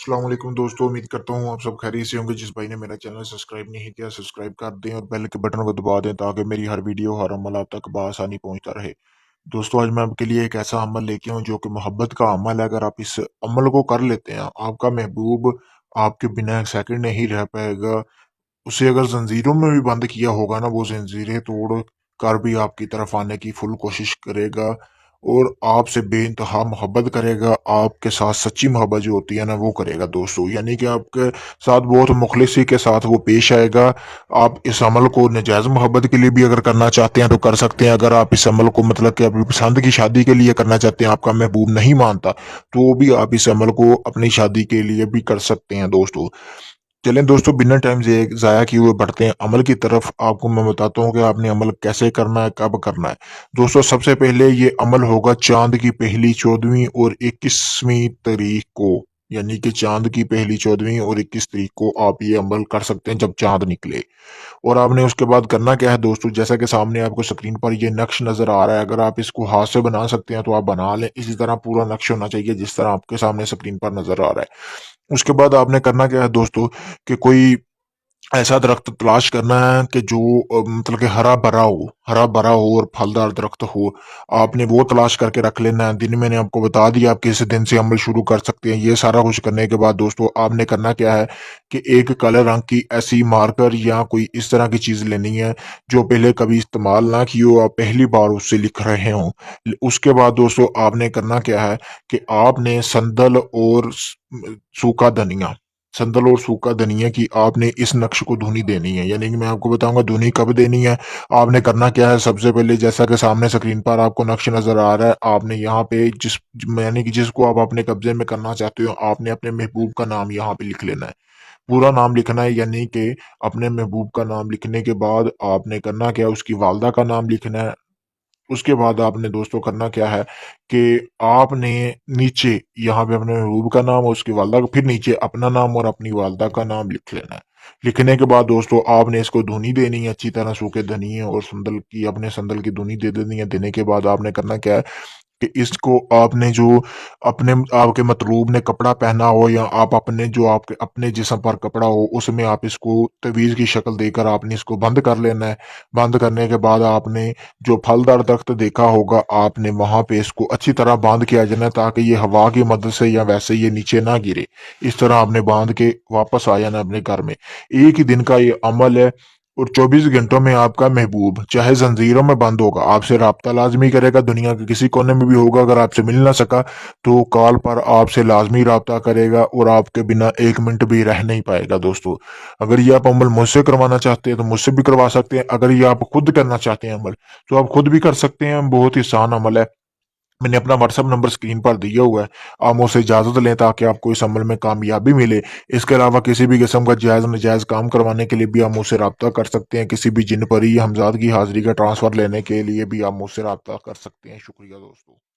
अस्सलाम वालेकुम दोस्तों, उम्मीद करता हूँ आप सब खैरियत से होंगे। जिस भाई ने मेरा चैनल सब्सक्राइब नहीं किया, सब्सक्राइब कर दें और बेल के बटन को दबा दें ताकि मेरी हर वीडियो हर अमल आप तक बआसानी पहुंचता रहे। दोस्तों, आज मैं आपके लिए एक ऐसा अमल लेके हूँ जो कि मोहब्बत का अमल है। अगर आप इस अमल को कर लेते हैं, आपका महबूब आपके बिना एक सेकंड नहीं रह पाएगा। उसे अगर जंजीरों में भी बंद किया होगा ना, वो जंजीरें तोड़ कर भी आपकी तरफ आने की फुल कोशिश करेगा और आपसे बेइंतहा मोहब्बत करेगा। आपके साथ सच्ची मोहब्बत जो होती है ना, वो करेगा दोस्तों। यानी कि आपके साथ बहुत मुखलिसी के साथ वो पेश आएगा। आप इस अमल को नजायज़ मोहब्बत के लिए भी अगर करना चाहते हैं तो कर सकते हैं। अगर आप इस अमल को मतलब कि अपनी पसंद की शादी के लिए करना चाहते हैं, आपका महबूब नहीं मानता, तो भी आप इस अमल को अपनी शादी के लिए भी कर सकते हैं दोस्तों। चलें दोस्तों, बिना टाइम ज़ाया किए हुए बढ़ते हैं अमल की तरफ। आपको मैं बताता हूँ कि आपने अमल कैसे करना है, कब करना है। दोस्तों, सबसे पहले ये अमल होगा चाँद की पहली, 14वीं और 21वीं तारीख को। यानी कि चाँद की पहली, 14वीं और 21 तारीख को आप ये अमल कर सकते हैं जब चाँद निकले। और आपने उसके बाद करना क्या है दोस्तों, जैसा कि सामने आपको स्क्रीन पर ये नक्श नज़र आ रहा है। अगर आप इसको हाथ से बना सकते हैं तो आप बना लें। इसी तरह पूरा नक्श होना चाहिए जिस तरह आपके सामने स्क्रीन पर नज़र आ रहा है। उसके बाद आपने करना क्या है दोस्तों, कि कोई ऐसा दरख्त तलाश करना है कि जो मतलब कि हरा भरा हो और फलदार दरख्त हो। आपने वो तलाश करके रख लेना है। दिन मैंने आपको बता दिया, आप किस दिन से अमल शुरू कर सकते हैं। ये सारा कुछ करने के बाद दोस्तों, आपने करना क्या है कि एक काले रंग की ऐसी मार्कर या कोई इस तरह की चीज़ लेनी है जो पहले कभी इस्तेमाल ना की हो, आप पहली बार उससे लिख रहे हों। उसके बाद दोस्तों, आपने करना क्या है कि आपने संदल और सूखा धनिया की आपने इस नक्श को धुनी देनी है। यानी कि मैं आपको बताऊंगा धुनी कब देनी है। आपने करना क्या है, सबसे पहले जैसा कि सामने स्क्रीन पर आपको नक्श नजर आ रहा है, आपने यहाँ पे यानी कि जिसको आप अपने कब्जे में करना चाहते हो, आपने अपने महबूब का नाम यहाँ पे लिख लेना है। पूरा नाम लिखना है। यानी कि अपने महबूब का नाम लिखने के बाद आपने करना क्या है, उसकी वालदा का नाम लिखना है। उसके बाद आपने दोस्तों करना क्या है कि आपने नीचे यहाँ पे अपने महबूब का नाम और उसकी वालदा का, फिर नीचे अपना नाम और अपनी वालदा का नाम लिख लेना है। लिखने के बाद दोस्तों, आपने इसको धुनी देनी है अच्छी तरह, सूखे धनिए और संदल की, अपने संदल की धुनी दे देनी है। देने के बाद आपने करना क्या है कि इसको आपने जो अपने आपके मतलूब ने कपड़ा पहना हो, या आप अपने जो आपके अपने जिस्म पर कपड़ा हो, उसमें आप इसको तवीज़ की शक्ल देकर आपने इसको बंद कर लेना है। बंद करने के बाद आपने जो फलदार दरख्त देखा होगा, आपने वहां पे इसको अच्छी तरह बांध के आ जाना है ताकि ये हवा की मदद से या वैसे ये नीचे ना गिरे। इस तरह आपने बांध के वापस आ जाना अपने घर में। एक ही दिन का ये अमल है और 24 घंटों में आपका महबूब चाहे जंजीरों में बंद होगा, आपसे राब्ता लाजमी करेगा। दुनिया के किसी कोने में भी होगा, अगर आपसे मिल ना सका तो कॉल पर आपसे लाजमी राब्ता करेगा और आपके बिना एक मिनट भी रह नहीं पाएगा दोस्तों। अगर ये आप अमल मुझसे करवाना चाहते हैं तो मुझसे भी करवा सकते हैं। अगर ये आप खुद करना चाहते हैं अमल, तो आप खुद भी कर सकते हैं। बहुत ही आसान अमल है। मैंने अपना व्हाट्सएप नंबर स्क्रीन पर दिया हुआ है। आप मुझसे इजाज़त लें ताकि आपको इस अमल में कामयाबी मिले। इसके अलावा किसी भी किस्म का जायज़ नाजायज़ काम करवाने के लिए भी आप मुझसे रब्ता कर सकते हैं। किसी भी जिन परी या हमज़ाद की हाज़िरी का ट्रांसफ़र लेने के लिए भी आप मुझसे रब्ता कर सकते हैं। शुक्रिया दोस्तों।